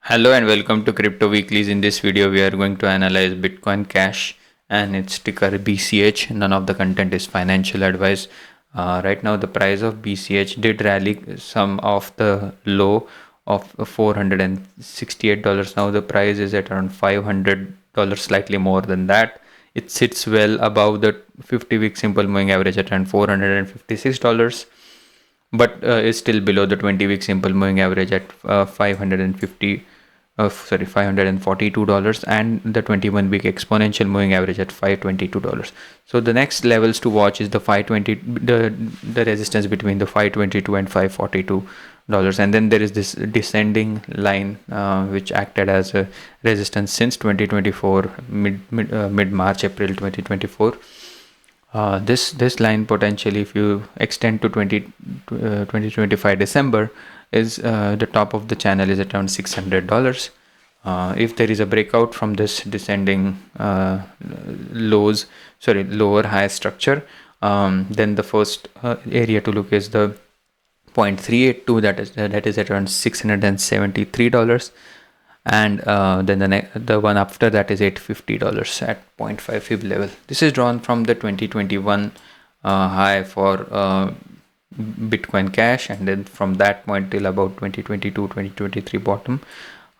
Hello and welcome to Crypto Weeklies. In this video, we are going to analyze Bitcoincash and its ticker BCH. None of the content is financial advice. Right now, the price of BCH did rally some of the low of $468. Now the price is at around $500, slightly more than that. It sits well above the 50-week simple moving average at around $456. But is still below the 20-week simple moving average at $542, and the 21-week exponential moving average at $522. So the next levels to watch is the 520, the resistance between the 522 and $542, and then there is this descending line which acted as a resistance since 2024 mid March April 2024. This line potentially, if you extend to 2025 December, is the top of the channel is at around $600. If there is a breakout from this descending lower high structure, then the first area to look is the 0.382, that is at around $673. And then the one after that is $850 at 0.5 fib level. This is drawn from the 2021 high for Bitcoincash, and then from that point till about 2022-2023 bottom,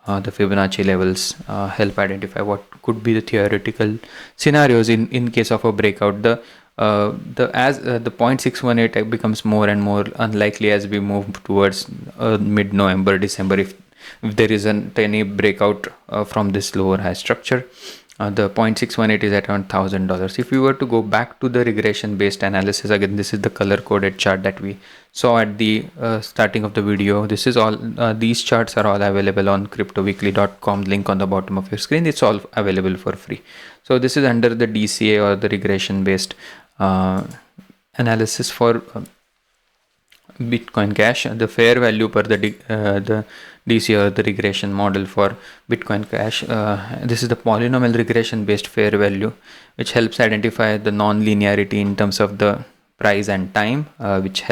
the Fibonacci levels help identify what could be the theoretical scenarios in case of a breakout. The 0.618 becomes more and more unlikely as we move towards mid-November, December, if there isn't any breakout from this lower high structure. The 0.618 is at around $1,000. If we were to go back to the regression based analysis, again, this is the color coded chart that we saw at the starting of the video. This is all, these charts are all available on cryptoweekly.com, link on the bottom of your screen. It's all available for free. So this is under the DCA, or the regression based analysis for Bitcoincash. The fair value per the DC, or the regression model for Bitcoincash. This is the polynomial regression based fair value, which helps identify the non-linearity in terms of the price and time, which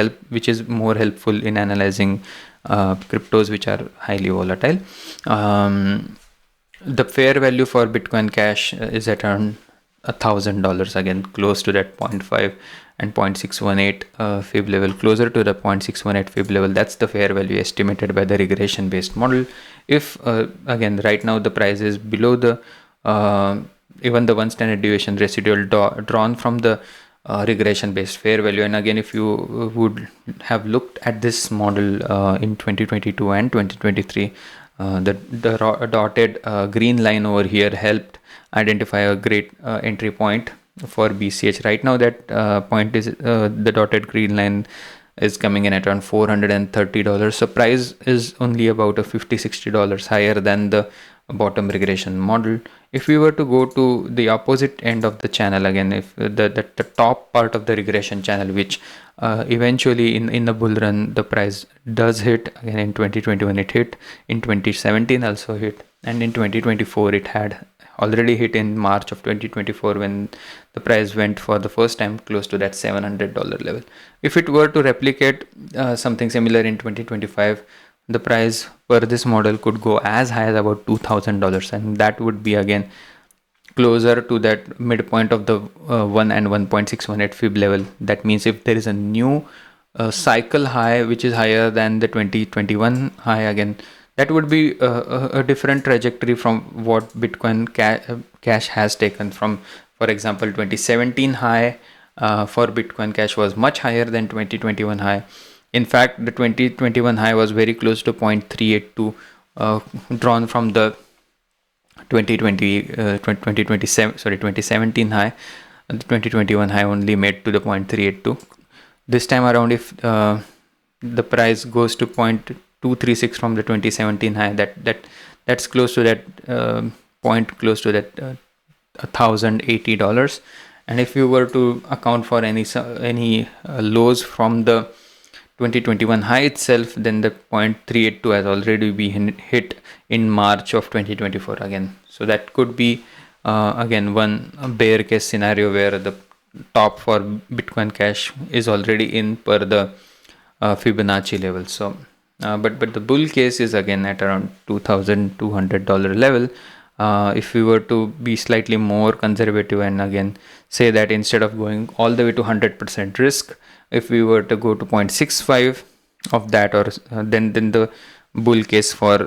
is more helpful in analyzing cryptos which are highly volatile. The fair value for Bitcoincash is at around $1,000, again close to that 0.5 and 0.618 fib level, closer to the 0.618 fib level. That's the fair value estimated by the regression based model. If again, right now the price is below the even the 1 standard deviation residual drawn from the regression based fair value. And again, if you would have looked at this model in 2022 and 2023, the dotted green line over here helped identify a great entry point for BCH. Right now that point is the dotted green line is coming in at around $430. So price is only about a $50-60 higher than the bottom regression model. If we were to go to the opposite end of the channel, again, if the top part of the regression channel, which eventually in the bull run the price does hit, again in 2021 it hit, in 2017 also hit, and in 2024 it had already hit in March of 2024 when the price went for the first time close to that $700 level. If it were to replicate something similar in 2025, the price per this model could go as high as about $2,000, and that would be again closer to that midpoint of the 1 and 1.618 fib level. That means if there is a new cycle high which is higher than the 2021 high, again that would be a different trajectory from what Bitcoincash has taken from. For example, 2017 high for Bitcoincash was much higher than 2021 high. In fact, the 2021 high was very close to 0.382 drawn from the 2017 high. The 2021 high only made to the 0.382. This time around, if the price goes to 0.236 from the 2017 high, that's close to that point, close to that $1,080. And if you were to account for any lows from the 2021 high itself, then the 0.382 has already been hit in March of 2024 again. So that could be again one bear case scenario where the top for Bitcoincash is already in per the Fibonacci level. So But the bull case is again at around $2,200 level. If we were to be slightly more conservative and again say that instead of going all the way to 100% risk, if we were to go to 0.65 of that, or then the bull case for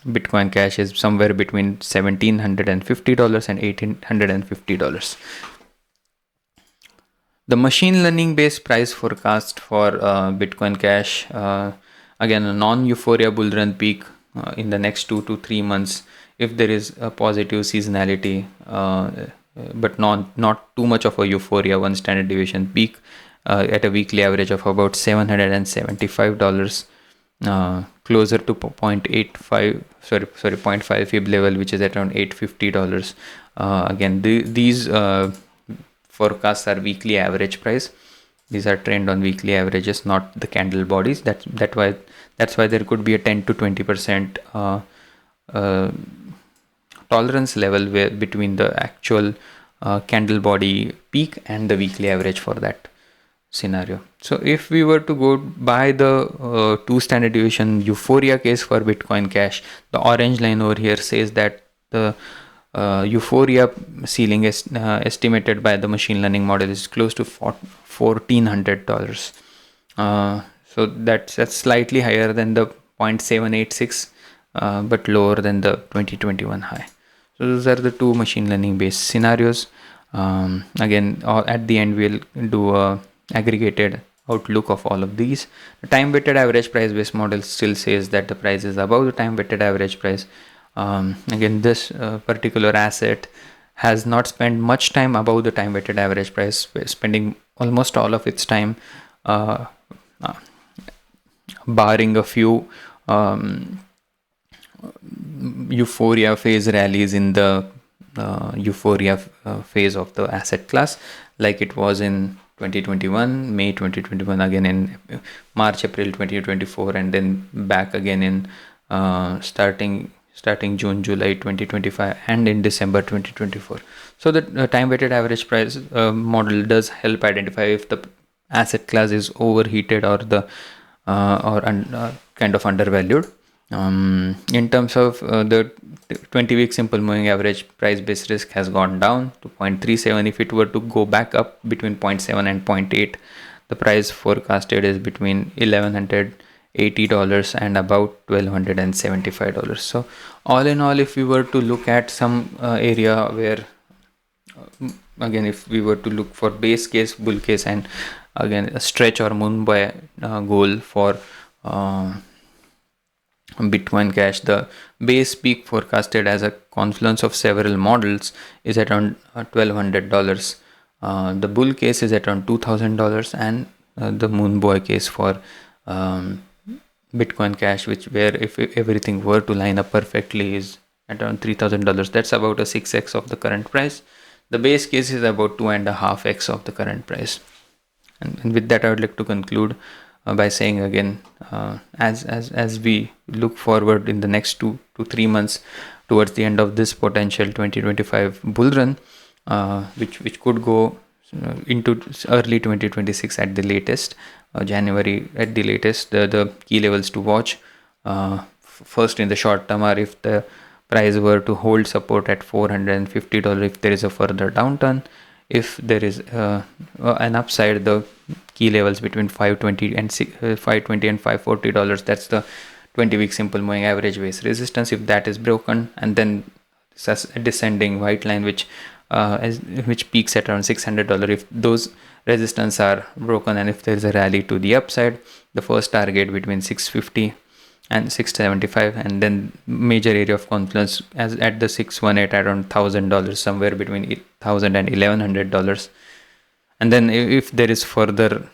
Bitcoin Cash is somewhere between $1,750 and $1,850. The machine learning based price forecast for Bitcoin Cash, again a non-euphoria bull run peak in the next 2 to 3 months if there is a positive seasonality, but not too much of a euphoria, 1 standard deviation peak at a weekly average of about $775, closer to 0.5 Fib level, which is at around $850. Again, these forecasts are weekly average price. These are trend on weekly averages, not the candle bodies. That's why there could be a 10 to 20% tolerance level between the actual candle body peak and the weekly average for that scenario. So if we were to go by the 2 standard deviation euphoria case for Bitcoin Cash, the orange line over here says that the euphoria ceiling is estimated by the machine learning model is close to $1,400. So that's slightly higher than the 0.786, but lower than the 2021 high. So those are the 2 machine learning based scenarios. Again, at the end we'll do a aggregated outlook of all of these. The time weighted average price based model still says that the price is above the time weighted average price. Again, this particular asset has not spent much time above the time weighted average price, spending almost all of its time barring a few euphoria phase rallies in the euphoria phase of the asset class, like it was in 2021, May 2021, again in March, April 2024, and then back again in starting June, July 2025, and in December 2024. So the time weighted average price model does help identify if the asset class is overheated or kind of undervalued. In terms of the 20-week simple moving average price based risk has gone down to 0.37. If it were to go back up between 0.7 and 0.8, the price forecasted is between $1,180 and about $1,275. So all in all, if we were to look at some area where again, if we were to look for base case, bull case, and again a stretch or Mumbai goal for Bitcoin Cash, the base peak forecasted as a confluence of several models is at around $1,200. The bull case is at around $2,000, and the moon boy case for Bitcoin Cash, where if everything were to line up perfectly, is at around $3,000. That's about a 6x of the current price. The base case is about 2.5x of the current price. And with that, I would like to conclude by saying again, as we look forward in the next 2 to 3 months towards the end of this potential 2025 bull run, which could go into early 2026 at the latest, January at the latest. The key levels to watch first in the short term are if the price were to hold support at $450, if there is a further downturn. If there is an upside, the key levels between $520 and $540, that's the 20-week simple moving average base resistance. If that is broken, and then a descending white line which peaks at around $600, if those resistance are broken and if there is a rally to the upside, the first target between $650 and $675, and then major area of confluence as at the 618 at around $1,000, somewhere between $1,000 and $1,100. And then if there is further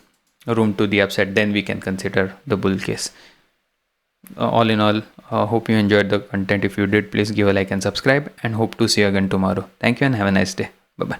room to the upside, then we can consider the bull case. All in all, hope you enjoyed the content. If you did, please give a like and subscribe, and hope to see you again tomorrow. Thank you and have a nice day. Bye bye.